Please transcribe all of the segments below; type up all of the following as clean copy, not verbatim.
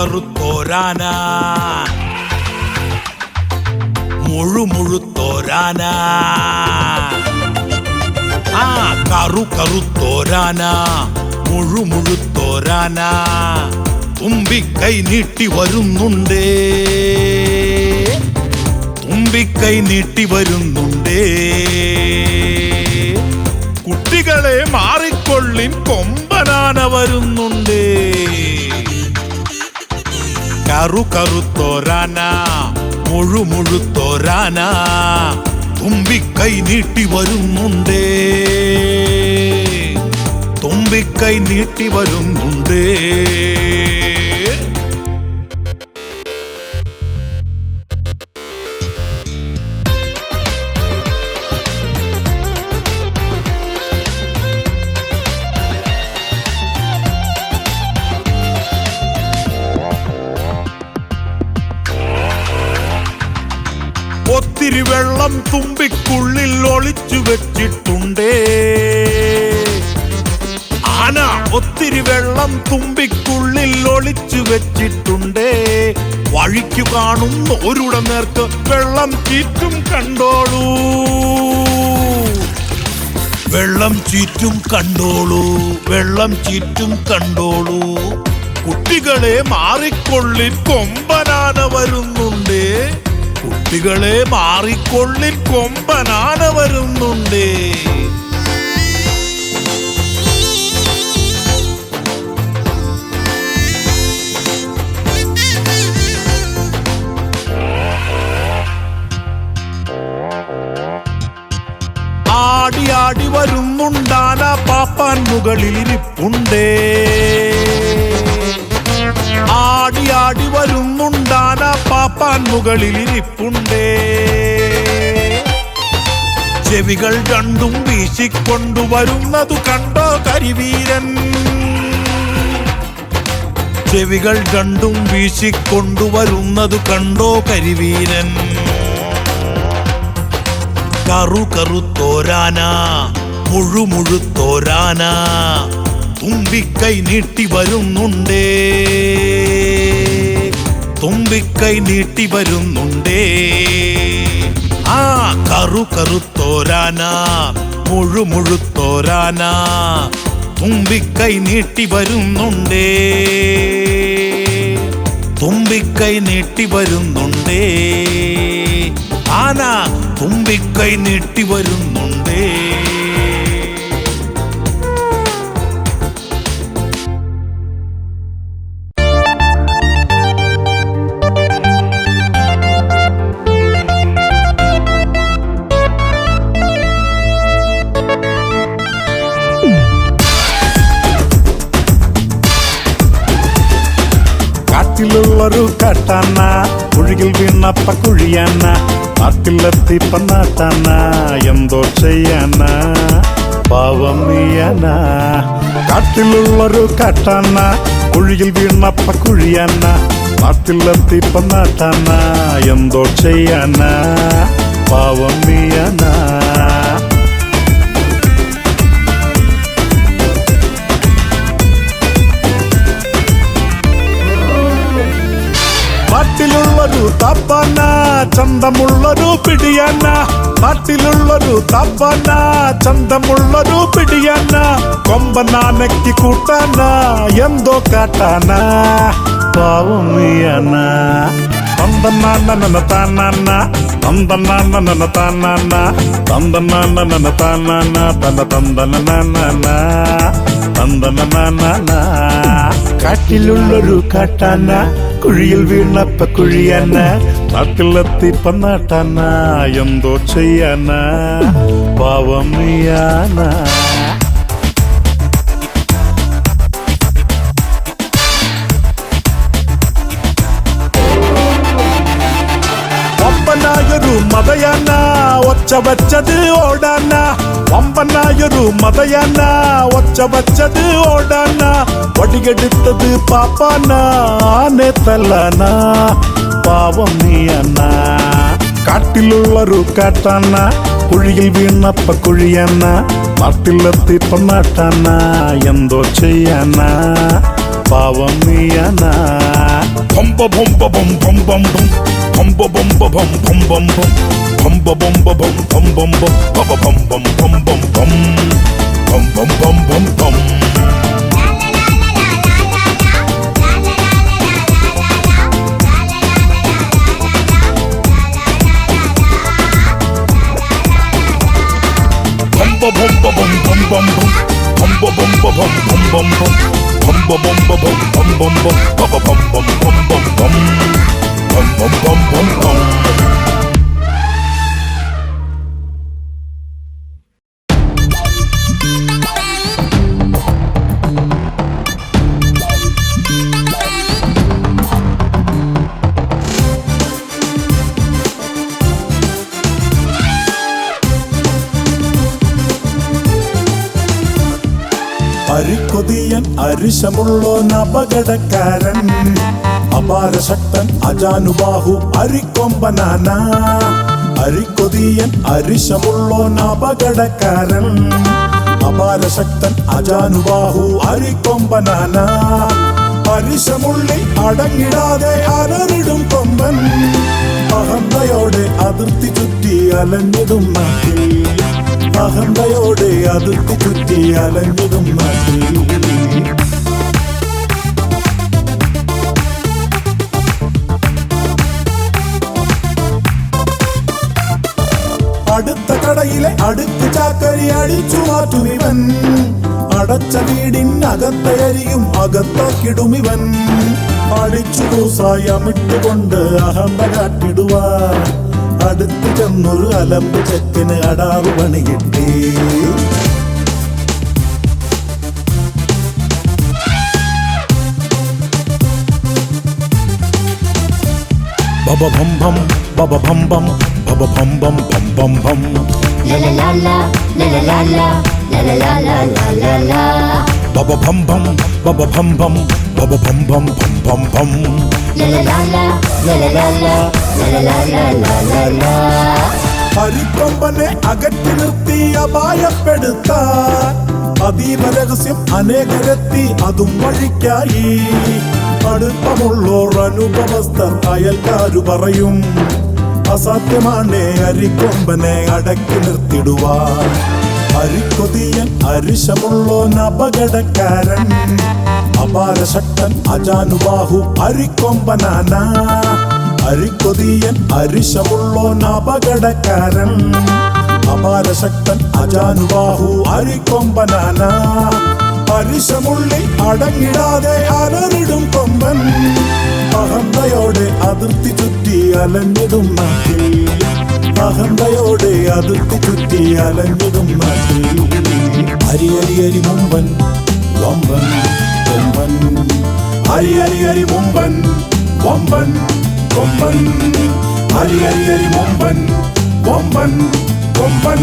കറുത്തോരാന മുഴുമുഴുത്തോരാന ആ കറുത്തോരാന മുഴുമുഴുത്തോരാന തുമ്പിക്കൈ നീട്ടി വരുന്നുണ്ടേ തുമ്പിക്കൈ നീട്ടി വരുന്നുണ്ടേ കുട്ടികളെ മാറിക്കൊള്ളിൻ കൊമ്പനാന വരുന്നുണ്ടേ കറുത്തോരാന മുഴുമുഴുത്തോരാന തുമ്പിക്കൈ നീട്ടി വരുന്നുണ്ടേ തുമ്പിക്കൈ നീട്ടി വരുന്നുണ്ടേ ഒത്തിരി വെള്ളം തുമ്പിക്കുള്ളിൽ ഒളിച്ചു വെച്ചിട്ടുണ്ടേ ആന ഒത്തിരി വെള്ളം തുമ്പിക്കുള്ളിൽ ഒളിച്ചു വെച്ചിട്ടുണ്ടേ വഴിക്കു കാണുന്ന ഒരുടെ നേർക്ക് വെള്ളം ചീറ്റും കണ്ടോളൂ വെള്ളം ചീറ്റും കണ്ടോളൂ വെള്ളം ചീറ്റും കണ്ടോളൂ കുട്ടികളെ മാറിക്കൊള്ളിൻ കൊമ്പനാന വരുന്നുണ്ടേ കുട്ടികളെ മാറിക്കൊള്ളിൻ കൊമ്പനാന വരുന്നുണ്ടേ ആടി ആടി വരുന്നുണ്ടാന പാപ്പാൻ മുകളിലിരിപ്പുണ്ടേ ആടി ആടി വരുന്നുണ്ടാന പാപ്പാൻ മുകളിലിരിപ്പുണ്ടേ ചെവികൾ രണ്ടും വീശിക്കൊണ്ടുവരുന്നതു കണ്ടോ കരിവീരൻ ചെവികൾ രണ്ടും വീശിക്കൊണ്ടുവരുന്നതു കണ്ടോ കരിവീരൻ കറുത്തോരാന മുഴുമുഴുത്തോരാന തുമ്പിക്കൈ നീട്ടി വരുന്നുണ്ടേ തുമ്പിക്കൈ നീട്ടി വരുന്നുണ്ടേ ആ കറുത്തോരാന മുഴുമുഴുത്തോരാന തുമ്പിക്കൈ നീട്ടി വരുന്നുണ്ടേ തുമ്പിക്കൈ നീട്ടി വരുന്നുണ്ടേ ആന തുമ്പിക്കൈ നീട്ടി വരുന്നുണ്ടേ കാട്ടിലുള്ളൊരു കാട്ടാന കുഴിയിൽ വീണപ്പ കുഴിയാന നാട്ടിലെത്തിപ്പ നാട്ടാന എന്തോ ചെയ്യാന പാവം നീയാന കാട്ടിലുള്ളൊരു കാട്ടാന കുഴിയിൽ വീണപ്പ കുഴിയാന നാട്ടിലെത്തിപ്പ നാട്ടാന എന്തോ ചെയ്യാന പാവം നീയാന നാട്ടിലുള്ളൊരു തപ്പന ചന്തമുള്ളൊരു പിടിയാന നാട്ടിലുള്ളൊരു തപ്പന ചന്തമുള്ളൊരു പിടിയാന കൊമ്പനാനയ്ക്ക് കൂട്ടാന എന്തോ കാട്ടാന പാവം നീയാന തന്തനാന താനാന തന്തനാന താനാന തന്തനാന താനാന തന തന്തനാന തന്തനാന കാട്ടിലുള്ളൊരു കാട്ടാന കുഴിയിൽ വീണപ്പ കുഴിയാന നാട്ടിലെത്തിപ്പ നാട്ടാന എന്തോ ചെയ്യാന പാവം നീയാന വമ്പനായൊരു മതയാന ഒച്ച വച്ചത് ഓടാന വമ്പനായൊരു മതയാന ഒച്ച വച്ചത് ഓടാന വടിയെടുത്തത് പാപ്പാന ആനെ തല്ലാന പാവം നീയാന കാട്ടിലുള്ളൊരു കാട്ടാന കുഴിയിൽ വീണപ്പ കുഴിയാന നാട്ടിലെത്തിപ്പ നാട്ടാന എന്തോ ചെയ്യാന പാവം നീയാന Bomba bomba bum bum bum bum. Bomba bomba bum bum bum bum. Bomba bomba bum bum bum bum. Bum bum bum bum bum bum. Bum bum bum bum bum. Bomba bomba bum bum bum bum. Bomba bomba bum bum bum bum. Bomba bomba bum bum bum bum. Bum bum bum bum bum bum. Bum bum bum bum bum. അരിക്കൊതിയൻ അരിശമുള്ളോൻ അപകടക്കാരൻ അപാരശക്തൻ അജാനുബാഹു അരിക്കൊമ്പനാന അരിക്കൊതിയൻ അരിശമുള്ളോൻ അപകടക്കാരൻ അപാരശക്തൻ അജാനുബാഹു അരിക്കൊമ്പനാന അരിശമുള്ളി അടങ്ങിടാതെ അലറിടും കൊമ്പൻ അഹന്തയോടെ അതിർത്തി ചുറ്റി അലഞ്ഞിടും നാട്ടിൽ അഹന്തയോടെ അതിർത്തി ചുറ്റി അലഞ്ഞിടും നാട്ടിൽ അടുത്ത കടയിലെ അടുത്ത് ചാക്കരി അടിച്ചു മാറ്റുമിവൻ അടച്ച വീടിനകത്തയരിയും അകത്താക്കിടുമിവൻ അടിച്ചു കൂസായമിട്ടുകൊണ്ട് അഹന്ത കാട്ടിടുവാൻ അടുത്ത് ചെന്നൊരു അലമ്പ് ചെക്കന് അടാവ് പണി കിട്ടി ബബ ഭം ഭം ബബ ഭം ഭം ബബ ഭം ഭം ഭം ഭം ഭം ലലലാല ലലലാല ലലലാല ലലലാല ബബ ഭം ഭം ബബ ഭം ഭം ബബ ഭം ഭം ഭം ഭം ഭം ലലലാല ലലലാല ലലലാല ലലലാല ഹരിക്കൊമ്പനെ അകറ്റി നിർത്തി അപായപ്പെടുത്താൻ അതീവ രഹസ്യം അനേകരെത്തി അതും വഴിക്കായി അടുപ്പമുള്ളോർ അനുപമസ്ഥർ അയൽക്കാരു പറയും അസാധ്യമാണ് അരിക്കൊമ്പനെ അടക്കി നിർത്തിടുവാൻ അരിക്കൊതിയൻ അരിശമുള്ളോൻ അപകടക്കാരൻ അപാരശക്തൻ അജാനുബാഹു അരിക്കൊമ്പനാന അരിക്കൊതിയൻ അരിശമുള്ളോൻ അപകടക്കാരൻ അപാരശക്തൻ അജാനുബാഹു അരിക്കൊമ്പനാന അരിശമുള്ളി അടങ്ങിടാതെ അലറിടും കൊമ്പൻ അഹന്തയോടെ അതിർത്തി ചുറ്റി അലഞ്ഞിടും നാട്ടിൽ അഹന്തയോടെ അതിർത്തി ചുറ്റി അലഞ്ഞിടും നാട്ടിൽ അരി അരി അരി മുമ്പൻ വമ്പൻ കൊമ്പൻ അരി അരി അരി മുമ്പൻ വമ്പൻ കൊമ്പൻ അരി അരി അരി മുമ്പൻ വമ്പൻ കൊമ്പൻ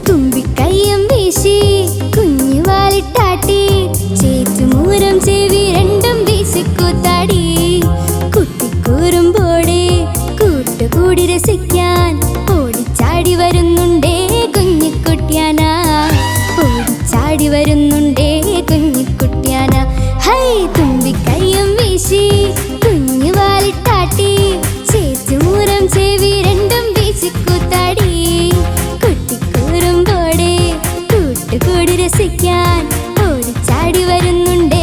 തുമ്പിക്കയ്യും വീശി കുഞ്ഞുവാലിട്ടാട്ടി ചേറ്റുമൂരം ചെവി രണ്ടും വീശിക്കൂത്താടി കുട്ടിക്കൂറുമ്പോടെ കൂട്ടുകൂടി രസിക്കാൻ ഓടിച്ചാടി വരുന്നുണ്ടേ കുഞ്ഞിക്കുട്ടിയാന ഓടിച്ചാടി വരുന്നുണ്ടേ കുഞ്ഞിക്കുട്ടിയാന ഹൈ തുമ്പിക്കയ്യും വീശി കുഞ്ഞുവാലിട്ടാട്ടി ചേറ്റുമൂരം ചെവി രണ്ടും വീശിക്കൂത്താടി കുട്ടിക്കൂറുമ്പോടെ കൂട്ടുകൂടി രസിക്കാൻ ഓടിച്ചാടി വരുന്നുണ്ടേ